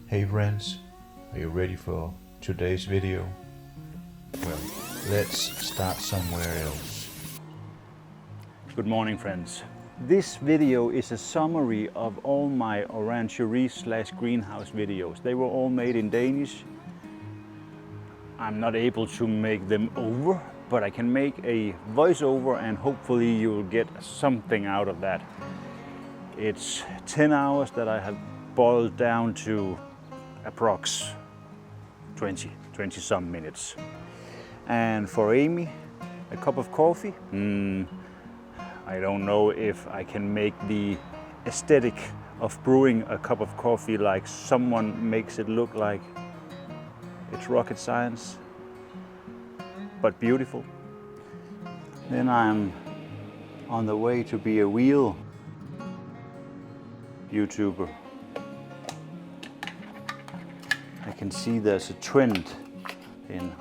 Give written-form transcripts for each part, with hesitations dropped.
Hey friends, are you ready for today's video? Well, let's start somewhere else. Good morning friends. This video is a summary of all my orangery / greenhouse videos. They were all made in Danish. I'm not able to make them over, but I can make a voiceover and hopefully you'll get something out of that. It's 10 hours that I have boiled down to approx 20 some minutes. And for Amy, a cup of coffee. I don't know if I can make the aesthetic of brewing a cup of coffee like someone makes it look like it's rocket science, but beautiful. Then I'm on the way to be a wheel YouTuber. I can see there's a trend in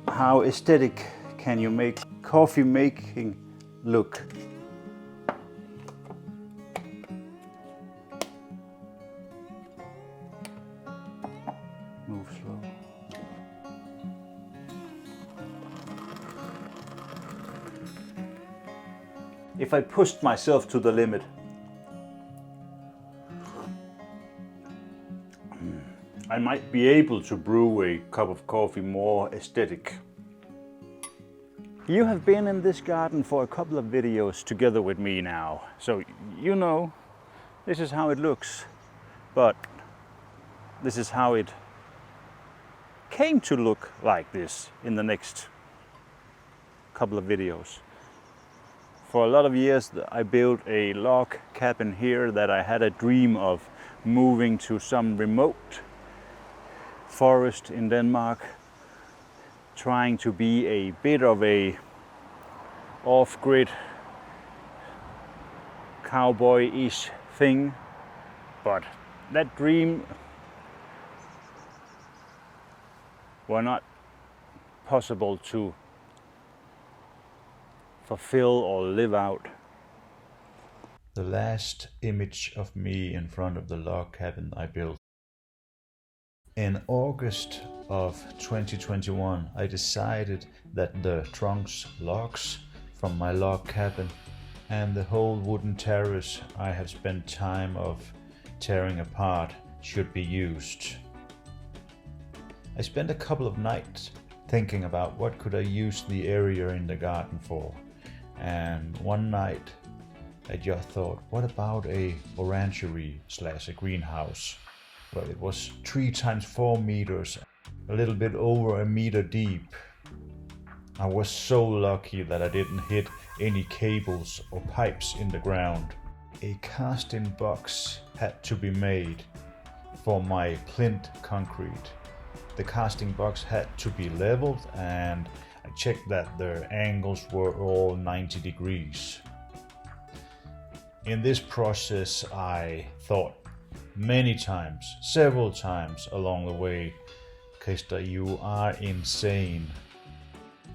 how aesthetic can you make coffee making look. Move slow. If I pushed myself to the limit, I might be able to brew a cup of coffee more aesthetic. You have been in this garden for a couple of videos together with me now, so you know this is how it looks, but this is how it came to look like this in the next couple of videos. For a lot of years I built a log cabin here that I had a dream of moving to some remote forest in Denmark, trying to be a bit of a off-grid cowboy-ish thing, but that dream were not possible to fulfill or live out. The last image of me in front of the log cabin I built. In August of 2021, I decided that the logs from my log cabin and the whole wooden terrace I have spent time of tearing apart should be used. I spent a couple of nights thinking about what could I use the area in the garden for, and one night I just thought, what about a orangery / a greenhouse? Well, it was 3 × 4 meters, a little bit over 1 meter deep. I was so lucky that I didn't hit any cables or pipes in the ground. A casting box had to be made for my plinth concrete. The casting box had to be leveled, and I checked that the angles were all 90 degrees. In this process I thought many times, several times along the way, Christer, you are insane.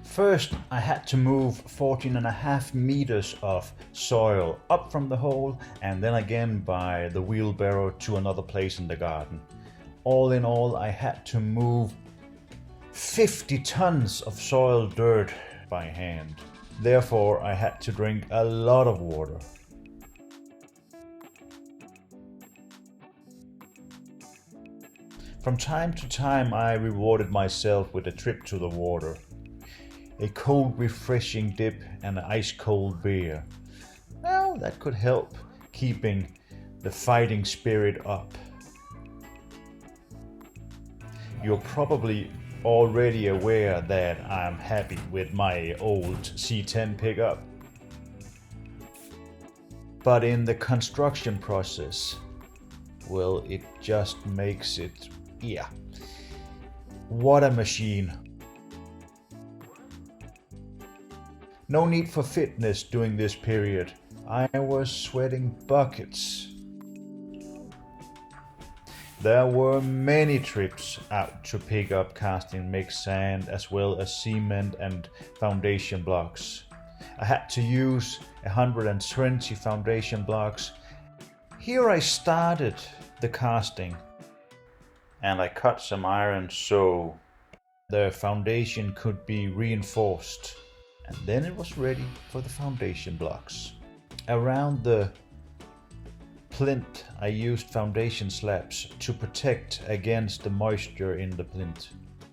First I had to move 14.5 meters of soil up from the hole and then again by the wheelbarrow to another place in the garden. All in all I had to move 50 tons of soil dirt by hand. Therefore I had to drink a lot of water. From time to time I rewarded myself with a trip to the water. A cold refreshing dip and an ice cold beer. Well, that could help keeping the fighting spirit up. You're probably already aware that I'm happy with my old C10 pickup. But in the construction process, well, it just makes it, yeah, what a machine. No need for fitness during this period. I was sweating buckets. There were many trips out to pick up casting mix sand as well as cement and foundation blocks. I had to use 120 foundation blocks. Here I started the casting and I cut some iron so the foundation could be reinforced, and then it was ready for the foundation blocks. Around the plinth I used foundation slabs to protect against the moisture in the plinth.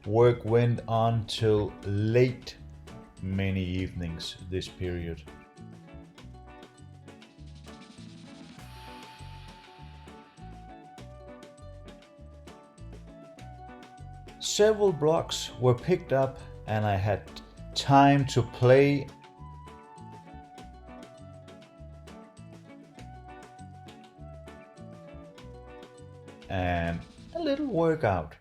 Work went on till late many evenings this period. Several blocks were picked up and I had time to play and a little workout.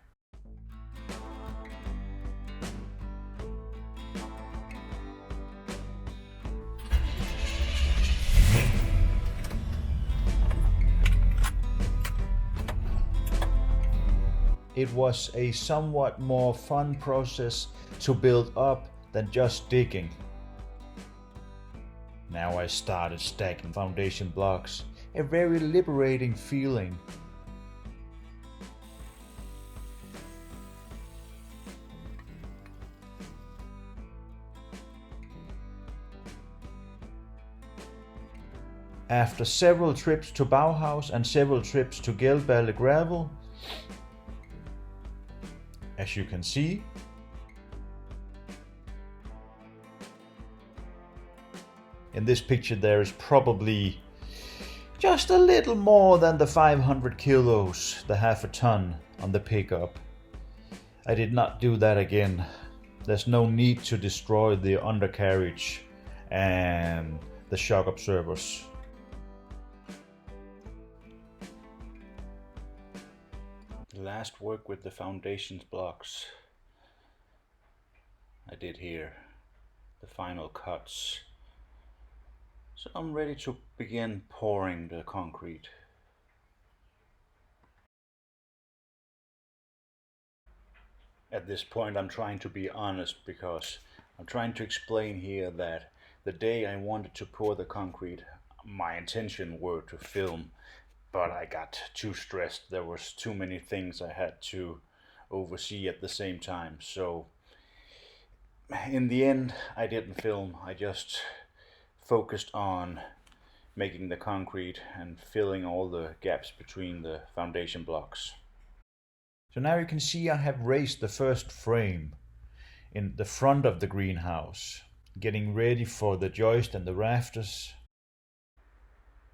It was a somewhat more fun process to build up than just digging. Now I started stacking foundation blocks, a very liberating feeling. After several trips to Bauhaus and several trips to Gelballe gravel, as you can see, in this picture there is probably just a little more than the 500 kilos, the half a ton on the pickup. I did not do that again. There's no need to destroy the undercarriage and the shock absorbers. Last work with the foundations blocks I did here, the final cuts. So I'm ready to begin pouring the concrete. At this point I'm trying to be honest, because I'm trying to explain here that the day I wanted to pour the concrete, my intention were to film, but I got too stressed. There was too many things I had to oversee at the same time. So in the end, I didn't film. I just focused on making the concrete and filling all the gaps between the foundation blocks. So now you can see I have raised the first frame in the front of the greenhouse, getting ready for the joist and the rafters.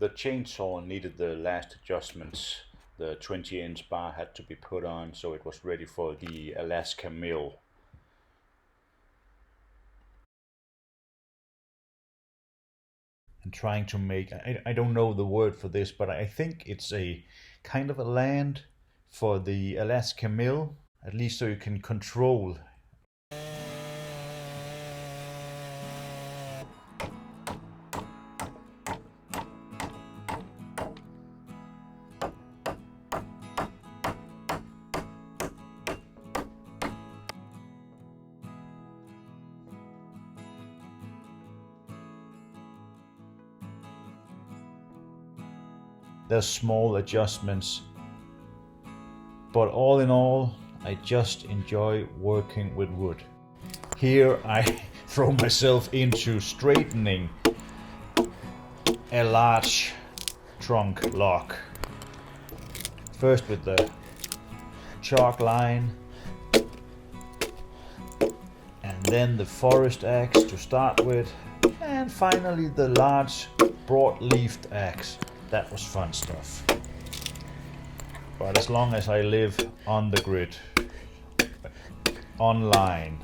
The chainsaw needed the last adjustments. The 20-inch bar had to be put on so it was ready for the Alaska mill. And trying to make, I don't know the word for this, but I think it's a kind of a land for the Alaska mill, at least so you can control. There's small adjustments, but all in all, I just enjoy working with wood. Here I throw myself into straightening a large trunk lock. First with the chalk line, and then the forest axe to start with, and finally the large broad-leafed axe. That was fun stuff. But as long as I live on the grid, online,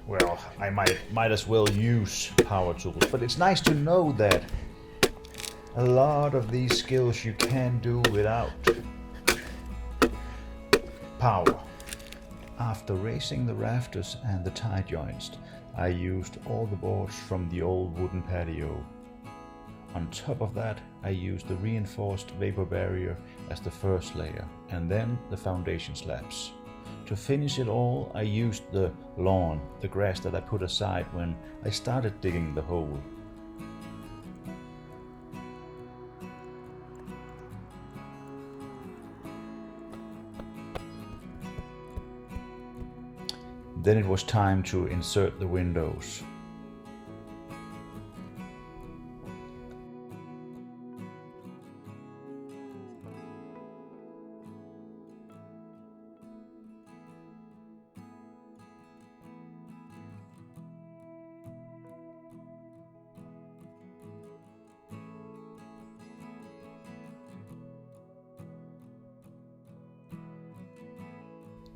well, I might as well use power tools. But it's nice to know that a lot of these skills you can do without power. After raising the rafters and the tie joints, I used all the boards from the old wooden patio. On top of that, I used the reinforced vapor barrier as the first layer, and then the foundation slabs. To finish it all, I used the lawn, the grass that I put aside when I started digging the hole. Then it was time to insert the windows.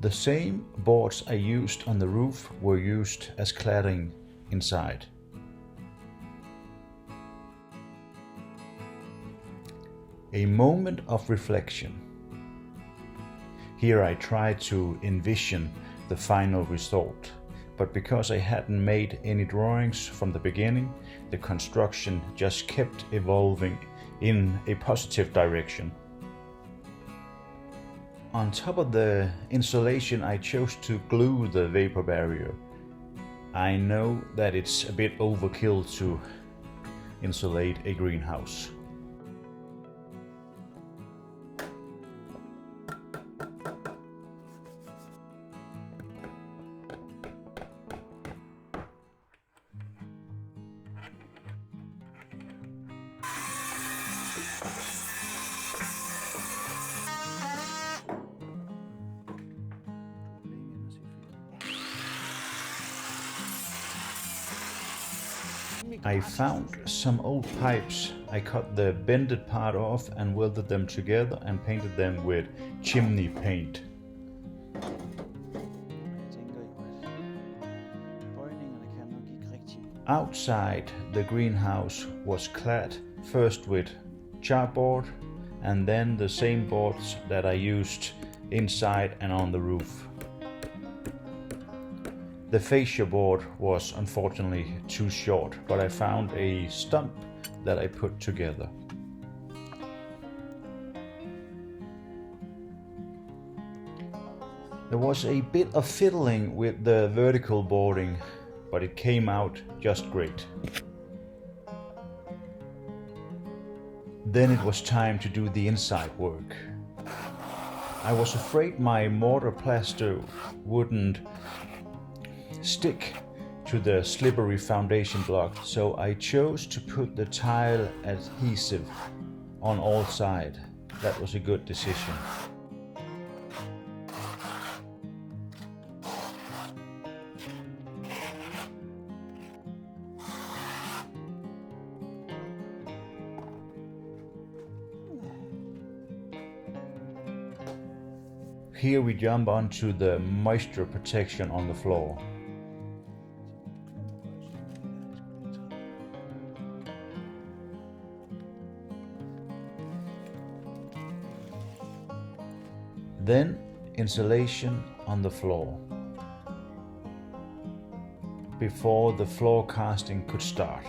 The same boards I used on the roof were used as cladding inside. A moment of reflection. Here I tried to envision the final result, but because I hadn't made any drawings from the beginning, the construction just kept evolving in a positive direction. On top of the insulation, I chose to glue the vapor barrier. I know that it's a bit overkill to insulate a greenhouse. I found some old pipes. I cut the bended part off and welded them together and painted them with chimney paint. Outside, the greenhouse was clad first with chipboard and then the same boards that I used inside and on the roof. The fascia board was unfortunately too short, but I found a stump that I put together. There was a bit of fiddling with the vertical boarding, but it came out just great. Then it was time to do the inside work. I was afraid my mortar plaster wouldn't stick to the slippery foundation block, so I chose to put the tile adhesive on all sides. That was a good decision. Here we jump onto the moisture protection on the floor. Then insulation on the floor before the floor casting could start.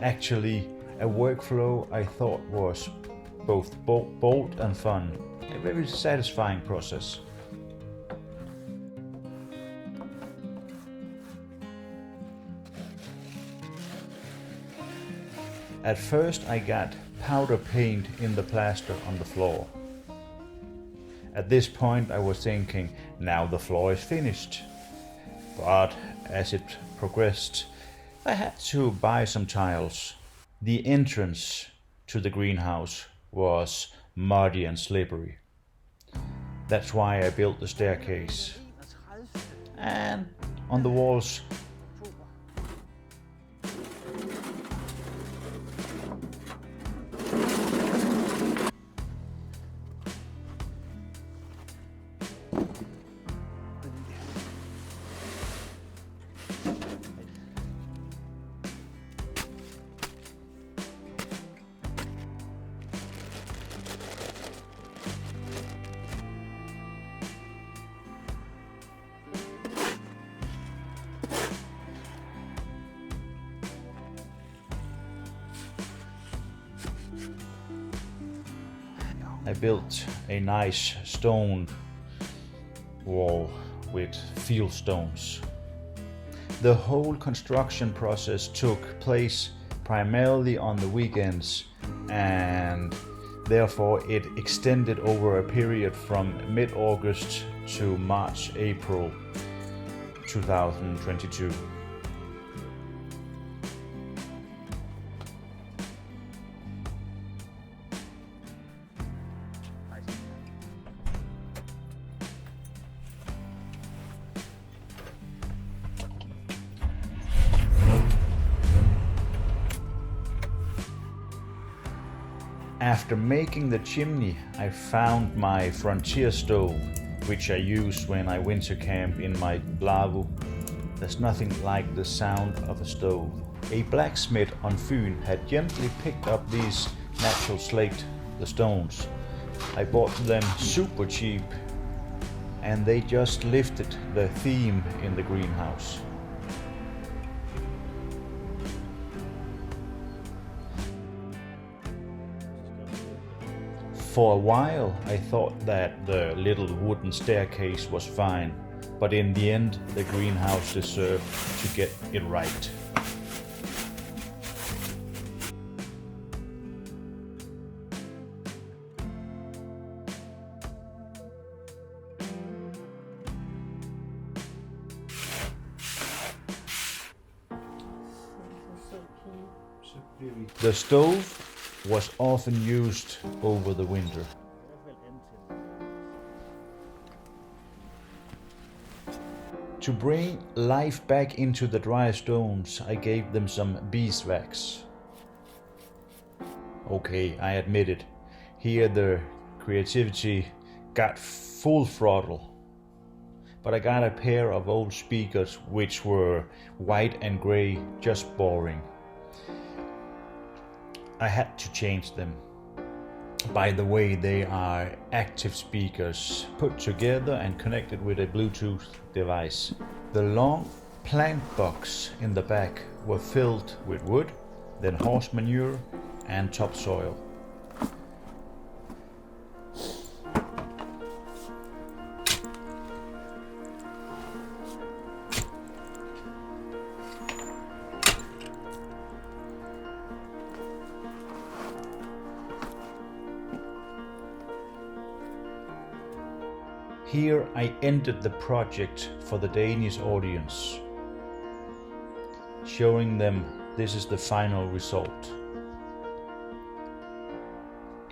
Actually, a workflow I thought was both bold and fun, a very satisfying process. At first I got powder paint in the plaster on the floor. At this point I was thinking, now the floor is finished. But as it progressed, I had to buy some tiles. The entrance to the greenhouse was muddy and slippery. That's why I built the staircase. And on the walls, I built a nice stone wall with field stones. The whole construction process took place primarily on the weekends, and therefore it extended over a period from mid-August to March, April 2022. After making the chimney, I found my frontier stove, which I use when I winter camp in my Blavu. There's nothing like the sound of a stove. A blacksmith on Fyn had gently picked up these natural slate, the stones. I bought them super cheap, and they just lifted the theme in the greenhouse. For a while I thought that the little wooden staircase was fine, but in the end the greenhouse deserved to get it right. The stove was often used over the winter. To bring life back into the dry stones, I gave them some beeswax. Okay, I admit it. Here the creativity got full throttle. But I got a pair of old speakers which were white and grey, just boring. I had to change them. By the way, they are active speakers put together and connected with a Bluetooth device. The long plant box in the back were filled with wood, then horse manure and topsoil. Here I ended the project for the Danish audience, showing them this is the final result.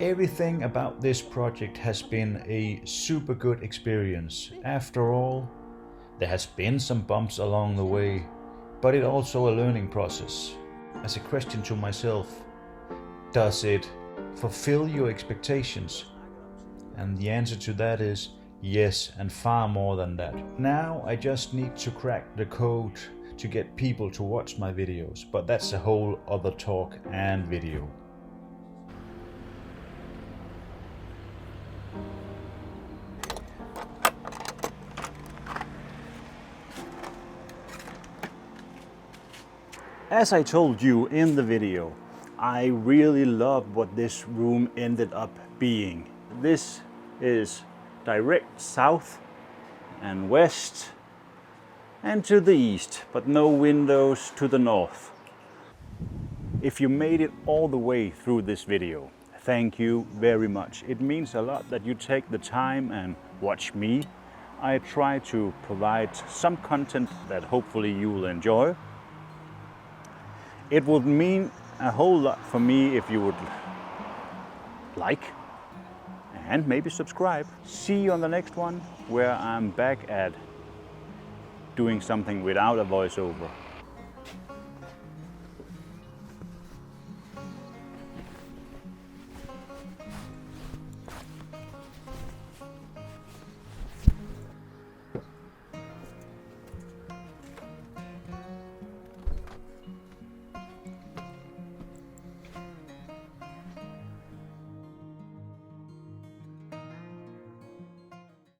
Everything about this project has been a super good experience. After all, there has been some bumps along the way, but it's also a learning process. As a question to myself, does it fulfill your expectations? And the answer to that is yes, and far more than that. Now I just need to crack the code to get people to watch my videos, but that's a whole other talk and video. As I told you in the video, I really love what this room ended up being. This is direct south and west and to the east, but no windows to the north. If you made it all the way through this video, thank you very much. It means a lot that you take the time and watch me. I try to provide some content that hopefully you will enjoy. It would mean a whole lot for me if you would like and maybe subscribe. See you on the next one, where I'm back at doing something without a voiceover.